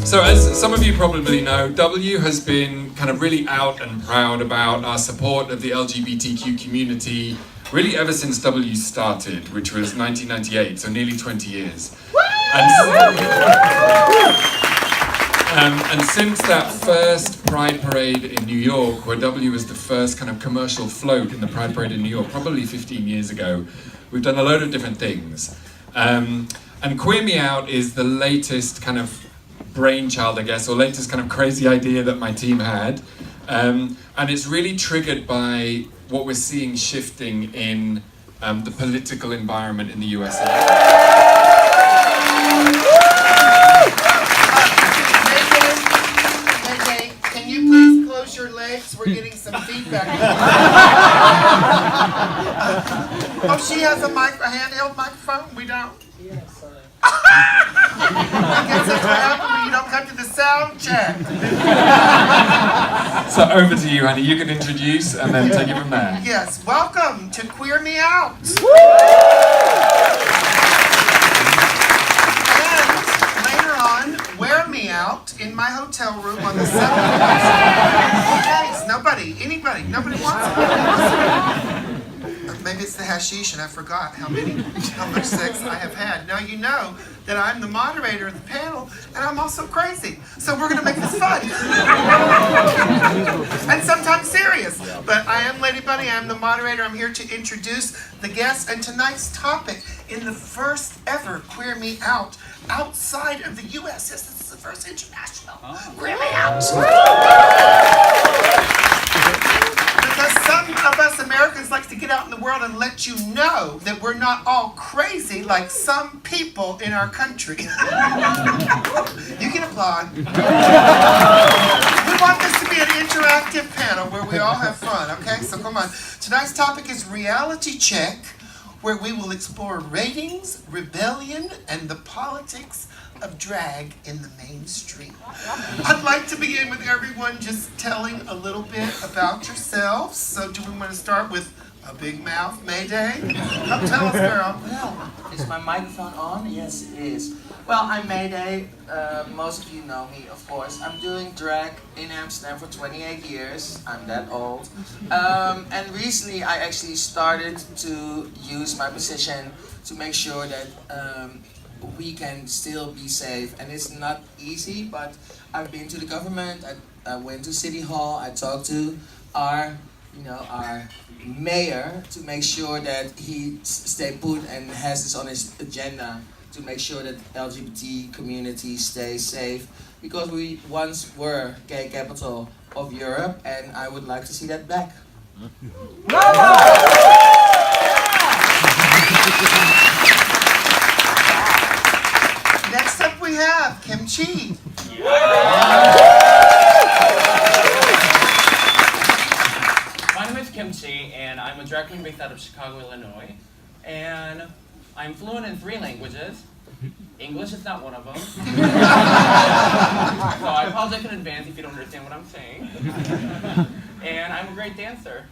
So as some of you probably know, W has been kind of really out and proud about our support of the LGBTQ community really ever since W started, which was 1998, so nearly 20 years. And since that first Pride Parade in New York, where W was the first kind of commercial float in the Pride Parade in New York, probably 15 years ago, we've done a load of different things. And Queer Me Out is the latest kind of brainchild, I guess, or latest kind of crazy idea that my team had. And it's really triggered by what we're seeing shifting in the political environment in the USA. Mayday, can you please close your legs? We're getting some feedback. Oh, she has a handheld microphone? We don't? Yes, sorry. I guess that's what happens when you don't come to the sound check. So over to you, honey. You can introduce and then take it from there. Yes, welcome to Queer Me Out. And later on, Wear Me Out in my hotel room on the 7th. Okay, nobody wants it. Maybe it's the hashish and I forgot how much sex I have had. Now you know that I'm the moderator of the panel and I'm also crazy. So we're gonna make this fun. And sometimes serious. But I am Lady Bunny, I'm the moderator. I'm here to introduce the guests and tonight's topic in the first ever Queer Me Out outside of the US. Yes, this is the first international Queer Me Out. Because some of us Americans like to get out in the world and let you know that we're not all crazy like some people in our country. You can applaud. We want this to be an interactive panel where we all have fun, okay? So come on. Tonight's topic is Reality Check, where we will explore ratings, rebellion, and the politics of drag in the mainstream. I'd like to begin with everyone just telling a little bit about yourselves. So do we want to start with a big mouth, Mayday? Come tell us, girl. Well, is my microphone on? Yes, it is. Well, I'm Mayday. Most of you know me, of course. I'm doing drag in Amsterdam for 28 years. I'm that old. And recently I actually started to use my position to make sure that we can still be safe, and it's not easy, but I've been to the government, I went to City Hall, I talked to our mayor to make sure that he stay put and has this on his agenda to make sure that LGBT community stays safe, because we once were gay capital of Europe, and I would like to see that back. Next up we have Kimchi. My name is Kimchi, and I'm a drag queen based out of Chicago, Illinois. And I'm fluent in 3 languages. English is not one of them. So I apologize in advance if you don't understand what I'm saying. And I'm a great dancer.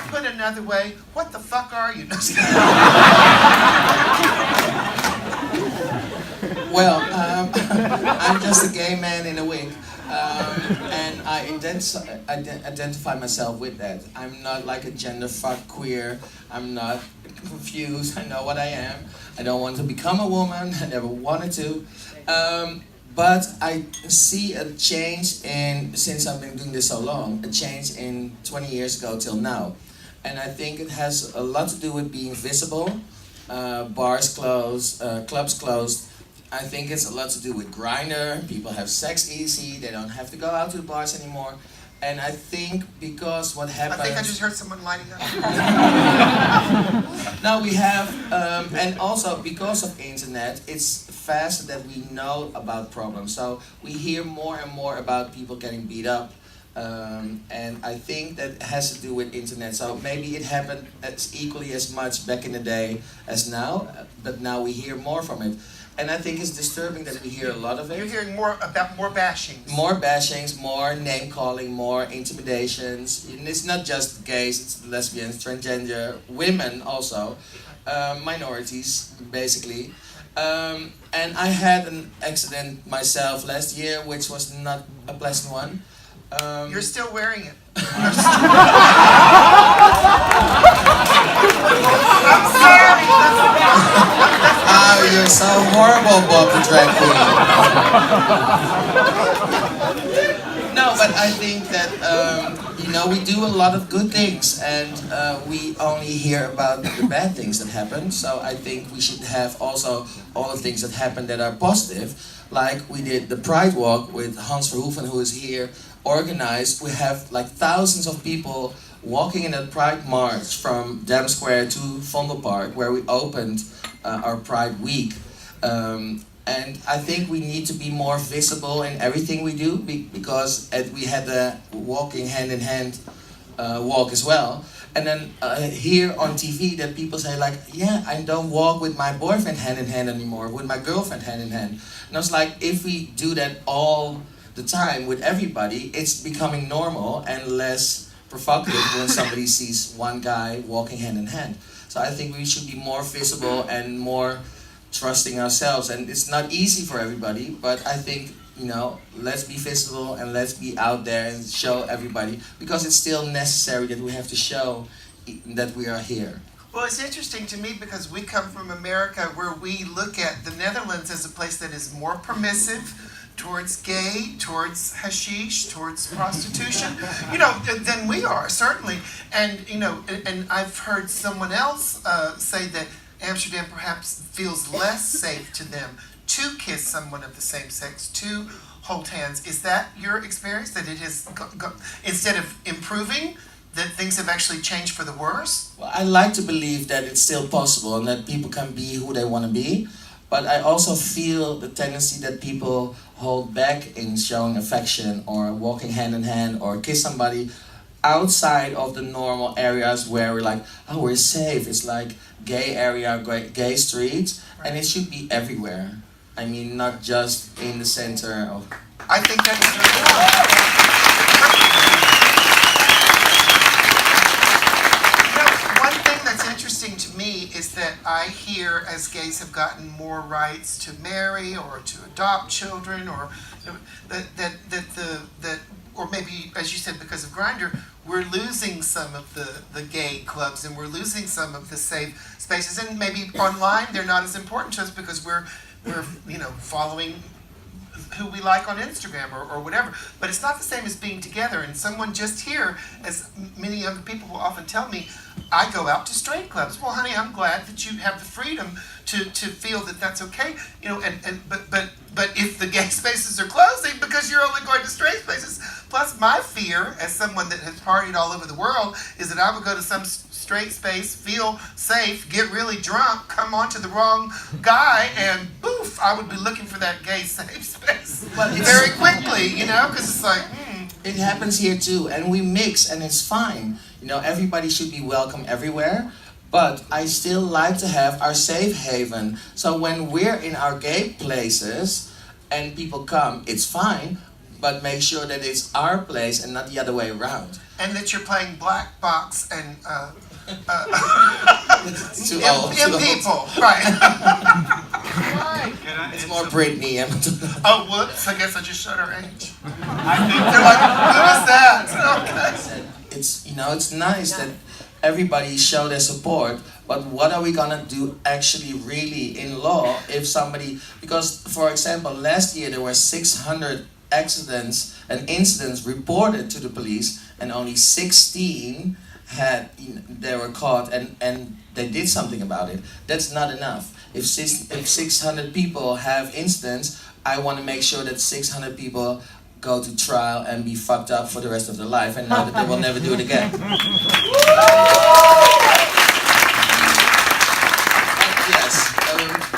Put another way, what the fuck are you? Well, I'm just a gay man in a wig, and I identify myself with that. I'm not like a gender fuck queer. I'm not confused. I know what I am. I don't want to become a woman. I never wanted to. But I see a change since I've been doing this so long, a change in 20 years ago till now. And I think it has a lot to do with being visible, bars closed, clubs closed. I think it's a lot to do with Grindr. People have sex easy, they don't have to go out to the bars anymore. And I think because what happens... I think I just heard someone lighting up. Now we have, and also because of internet, it's faster that we know about problems. So we hear more and more about people getting beat up. And I think that has to do with internet. So maybe it happened as equally as much back in the day as now, but now we hear more from it. And I think it's disturbing that we hear a lot of it. You're hearing more bashings. More bashings, more name calling, more intimidations. And it's not just gays, it's lesbians, transgender, women also. minorities, basically. And I had an accident myself last year, which was not a pleasant one. You're still wearing it. I'm sorry. Oh, you're so horrible, Bob the drag queen. No, but I think that we do a lot of good things, and we only hear about the bad things that happen. So I think we should have also all the things that happen that are positive, like we did the Pride Walk with Hans Verhoeven, who is here, organized. We have like thousands of people walking in that Pride March from Dam Square to Vondelpark, where we opened our Pride Week. And I think we need to be more visible in everything we do, because we had the walking hand in hand walk as well. And then here on TV that people say like, yeah, I don't walk with my boyfriend hand in hand anymore, with my girlfriend hand in hand. And I was like, if we do that all the time with everybody, it's becoming normal and less provocative when somebody sees one guy walking hand in hand. So I think we should be more visible and more trusting ourselves. And it's not easy for everybody, but I think, let's be visible and let's be out there and show everybody, because it's still necessary that we have to show that we are here. Well, it's interesting to me because we come from America, where we look at the Netherlands as a place that is more permissive towards gay, towards hashish, towards prostitution, than we are, certainly. And, and I've heard someone else say that Amsterdam perhaps feels less safe to them to kiss someone of the same sex, to hold hands. Is that your experience, that it has, instead of improving, that things have actually changed for the worse? Well, I like to believe that it's still possible and that people can be who they want to be. But I also feel the tendency that people hold back in showing affection or walking hand in hand or kiss somebody outside of the normal areas where we're like, oh, we're safe. It's like gay area, gay streets, and it should be everywhere. I mean, not just in the center of... I think that's one thing that's interesting to me is that I hear as gays have gotten more rights to marry or to adopt children, or or maybe, as you said, because of Grindr, we're losing some of the gay clubs and we're losing some of the safe spaces. And maybe online they're not as important to us because we're following who we like on Instagram or whatever. But it's not the same as being together. And someone just here, as many younger people will often tell me, I go out to straight clubs. Well, honey, I'm glad that you have the freedom to feel that that's okay. But if the gay spaces are closing because you're only going to straight spaces, plus my fear as someone that has partied all over the world is that I would go to some straight space, feel safe, get really drunk, come on to the wrong guy, and boof, I would be looking for that gay safe space very quickly, because it's like, It happens here too, and we mix, and it's fine. Everybody should be welcome everywhere, but I still like to have our safe haven. So when we're in our gay places and people come, it's fine, but make sure that it's our place and not the other way around. And that you're playing black box and Too old. people, right? It's more Britney. Oh, whoops! I guess I just showed our age. They're like, who is that? Okay. It's nice that everybody show their support, but what are we gonna do actually really in law if somebody, because for example last year there were 600 accidents and incidents reported to the police and only 16 they were caught and they did something about it. That's not enough. If 600 people have incidents, I want to make sure that 600 people go to trial and be fucked up for the rest of their life and know that they will never do it again. Yes,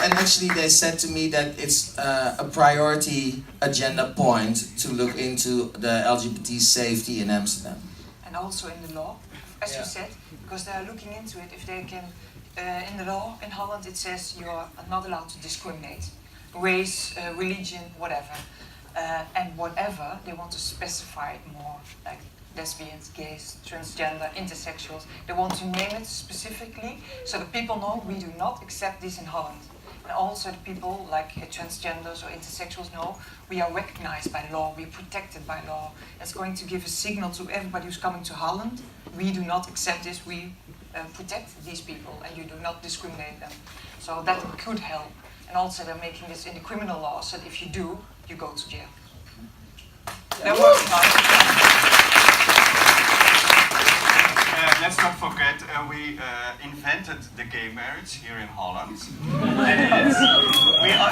and actually they said to me that it's a priority agenda point to look into the LGBT safety in Amsterdam. And also in the law, as you said, because they are looking into it. If they can, in the law in Holland it says you are not allowed to discriminate, race, religion, whatever. And whatever, they want to specify it more. Like lesbians, gays, transgender, intersexuals. They want to name it specifically so that people know we do not accept this in Holland. And also the people like transgenders or intersexuals know we are recognized by law, we are protected by law. It's going to give a signal to everybody who's coming to Holland. We do not accept this, we protect these people and you do not discriminate them. So that could help. And also they're making this in the criminal law, so that if you do, you go to jail. They're working on it. Let's not forget, we invented the gay marriage here in Holland.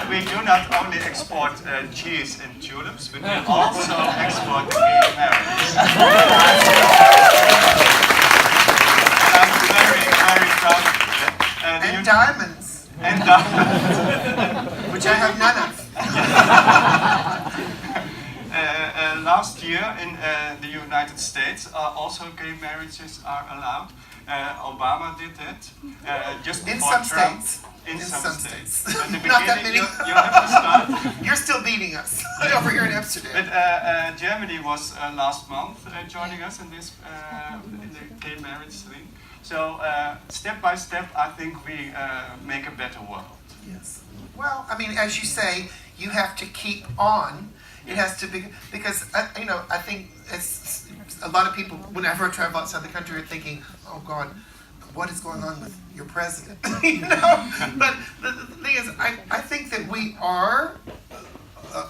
We do not only export cheese and tulips, but we also export gay marriage. And I'm very, very proud of that. And diamonds. And diamonds. Which I have none of. Last year in the United States, also gay marriages are allowed. Obama did that just before In some Trump. states. In some states. At the Not that beginning, many. you have to start. You're still beating us over here in Amsterdam. But Germany was last month joining us in this in the gay marriage thing. So step by step, I think we make a better world. Yes. Well, I mean, as you say, you have to keep on. It has to be, because, I think it's a lot of people, whenever I travel outside the country, are thinking, oh God, what is going on with your president? But the thing is, I think that we are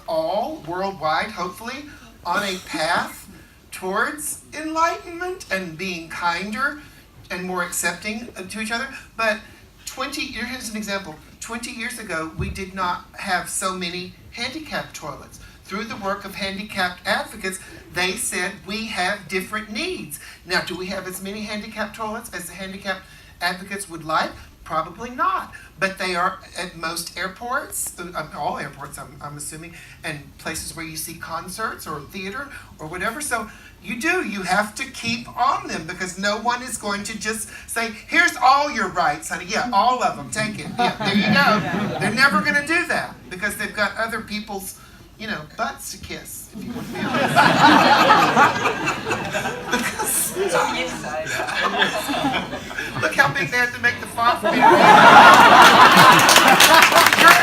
all worldwide, hopefully, on a path towards enlightenment and being kinder and more accepting to each other. But here's an example. 20 years ago, we did not have so many handicapped toilets. Through the work of handicapped advocates, they said we have different needs. Now, do we have as many handicapped toilets as the handicapped advocates would like? Probably not. But they are at most airports, all airports I'm assuming, and places where you see concerts or theater or whatever. So you have to keep on them, because no one is going to just say, here's all your rights, honey. Yeah, all of them, take it. Yeah, there you go. They're never going to do that, because they've got other people's butts to kiss, if you want to be honest. Look how big they have to make the font for me to read. You're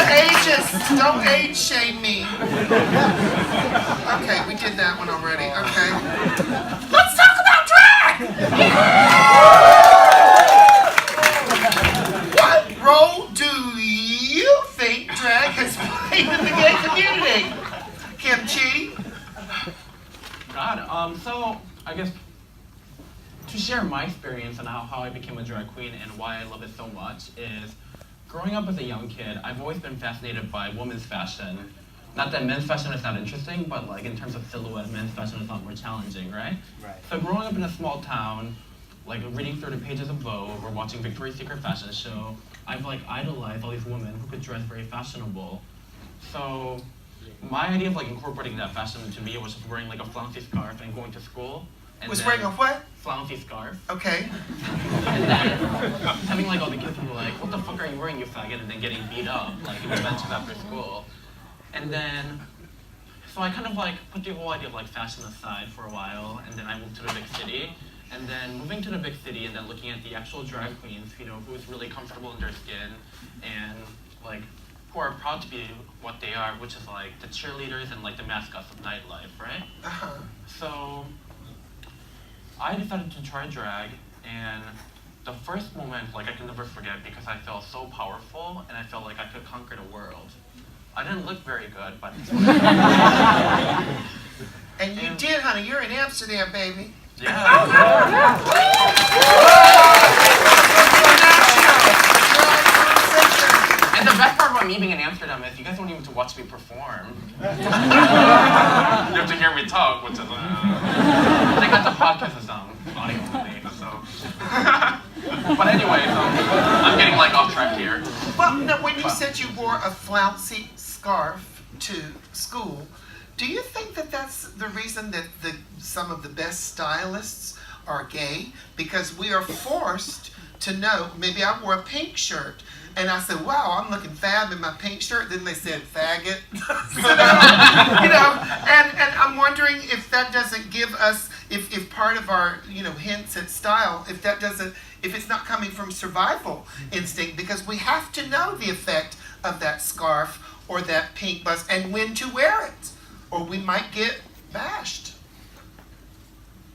ageist. Don't age shame me. Okay, we did that one already. Okay. Let's talk about drag! What role do you think drag has played in the gay community? Kimchi? God, so I guess to share my experience and how I became a drag queen and why I love it so much is, growing up as a young kid, I've always been fascinated by women's fashion. Not that men's fashion is not interesting, but like in terms of silhouette, men's fashion is a lot more challenging, right? Right. So growing up in a small town, like reading through the pages of Vogue or watching Victoria's Secret fashion show, I've like idolized all these women who could dress very fashionable. So my idea of like incorporating that fashion into me was just wearing like a flouncy scarf and going to school. And Was wearing a what? Flouncy scarf. Okay. And then having like all the kids who were like, what the fuck are you wearing, you faggot? And then getting beat up like in the benches after school. And then, so I kind of like put the whole idea of like fashion aside for a while, and then I moved to the big city. And then moving to the big city and then looking at the actual drag queens, who's really comfortable in their skin and like who are proud to be what they are, which is like the cheerleaders and like the mascots of nightlife, right? Uh-huh. So I decided to try drag, and the first moment, like I can never forget, because I felt so powerful and I felt like I could conquer the world. I didn't look very good, but And you did, honey. You're in Amsterdam, baby. yeah. And the best part about me being in Amsterdam is you guys don't even have to watch me perform. You have to hear me talk, which is they got the podcast as audio only, so. But anyway, so I'm getting like off track here. Well, no, when you said you wore a flouncy scarf to school, do you think that that's the reason that some of the best stylists are gay? Because we are forced to know. Maybe I wore a pink shirt, and I said, wow, I'm looking fab in my pink shirt. Then they said, faggot. You know, and I'm wondering if that doesn't give us, if part of our, hints at style, if it's not coming from survival instinct, because we have to know the effect of that scarf or that pink bust and when to wear it, or we might get bashed.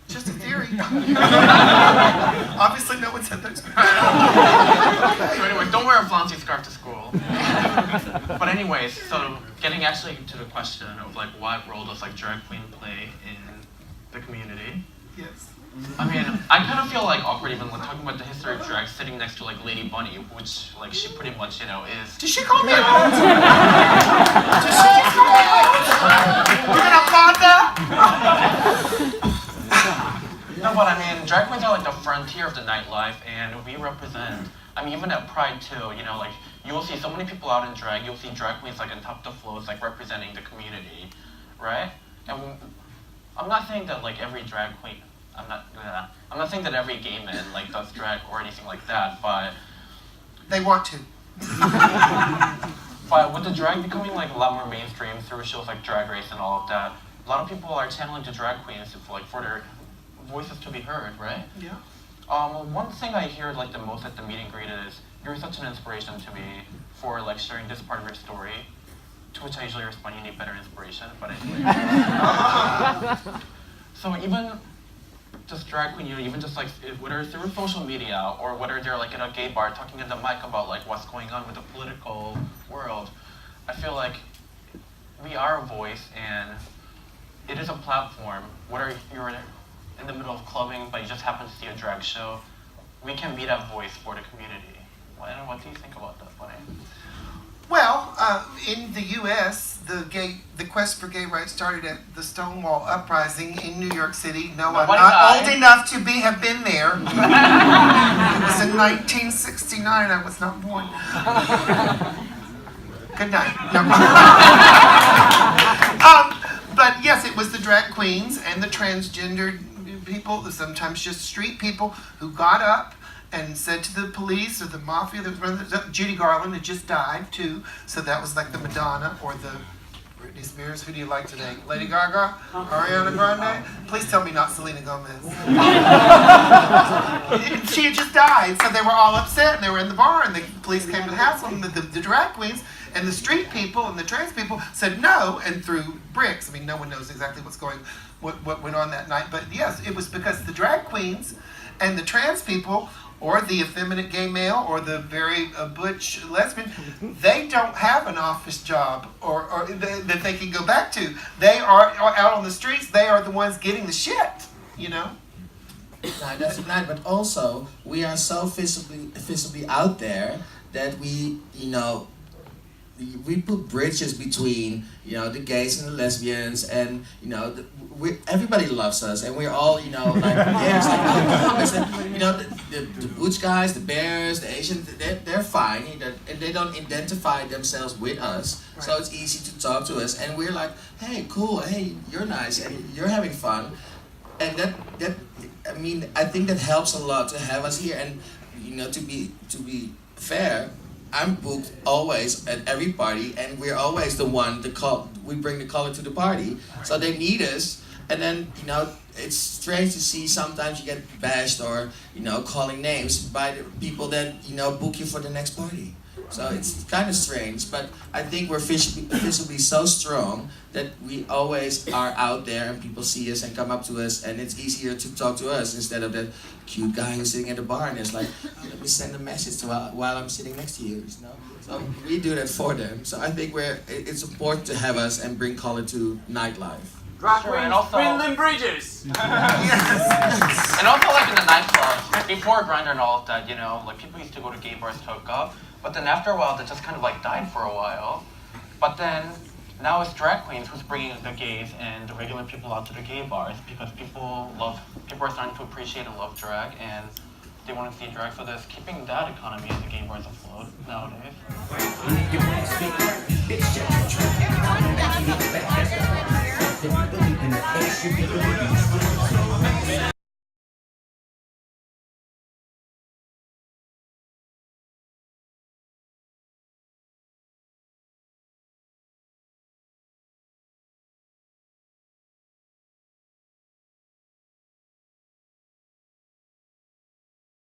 Just a theory. Obviously, no one said that. So anyway, don't wear a flouncy scarf to school. But anyways, so getting actually to the question of like what role does like drag queen play in the community? Yes. I mean, I kind of feel like awkward even like talking about the history of drag sitting next to like Lady Bunny, which like she pretty much is. Did she call me out? Did she call me out? We're gonna applaud that? No, but I mean, drag queens are like the frontier of the nightlife, and we represent. I mean, even at Pride too, like you will see so many people out in drag. You'll see drag queens like on top of the floats, like representing the community, right? And I'm not saying that like every drag queen. I'm not saying that every gay man like does drag or anything like that, but they want to. But with the drag becoming like a lot more mainstream through shows like Drag Race and all of that, a lot of people are channeling to drag queens for their voices to be heard, right? Yeah. One thing I hear like the most at the meet and greet is, you're such an inspiration to me for like sharing this part of your story, to which I usually respond, you need better inspiration, but anyway. So even just drag queen, even just like, whether it's through social media or whether they're like in a gay bar talking in the mic about like what's going on with the political world, I feel like we are a voice and it is a platform. Whether you're in the middle of clubbing but you just happen to see a drag show, we can be that voice for the community. What do you think about that, Bunny? Well, in the U.S., the quest for gay rights started at the Stonewall Uprising in New York City. No, I'm not old enough to have been there. It was in 1969. I was not born. Good night. No. But yes, it was the drag queens and the transgender people, sometimes just street people, who got up and said to the police or the mafia that was running. Judy Garland had just died too, so that was like the Madonna or the Britney Spears. Who do you like today? Lady Gaga? Ariana Grande? Please tell me not Selena Gomez. She had just died, so they were all upset and they were in the bar and the police came to the house and the drag queens and the street people and the trans people said no and threw bricks. I mean, no one knows exactly what went on that night, but yes, it was because the drag queens and the trans people, or the effeminate gay male, or the very butch lesbian, they don't have an office job or that they can go back to. They are out on the streets. They are the ones getting the shit, No, that's not. But also, we are so visibly out there that we put bridges between, the gays and the lesbians, and everybody loves us, and we're all, like, there's like comics, and the butch guys, the bears, the Asians, they're fine, and they don't identify themselves with us, right. So it's easy to talk to us, and we're like, hey, cool, hey, you're nice, and you're having fun, and I think that helps a lot to have us here, and to be fair. I'm booked always at every party, and we're always the one we bring the color to the party. So they need us, and then it's strange to see sometimes you get bashed or calling names by the people that book you for the next party. So it's kind of strange, but I think we're visibly so strong that we always are out there and people see us and come up to us, and it's easier to talk to us instead of that cute guy who's sitting at the bar and it's like, let me send a message while I'm sitting next to you. So we do that for them. So I think it's important to have us and bring color to nightlife. Drag queens, Finland Bridges! Yes. And also like in the nightclubs, before Grindr and all of that, like people used to go to gay bars to hook up, but then after a while that just kind of like died for a while. But then now it's drag queens who's bringing the gays and the regular people out to the gay bars because people are starting to appreciate and love drag, and they want to see drag, so there's keeping that economy of the gay bars afloat nowadays.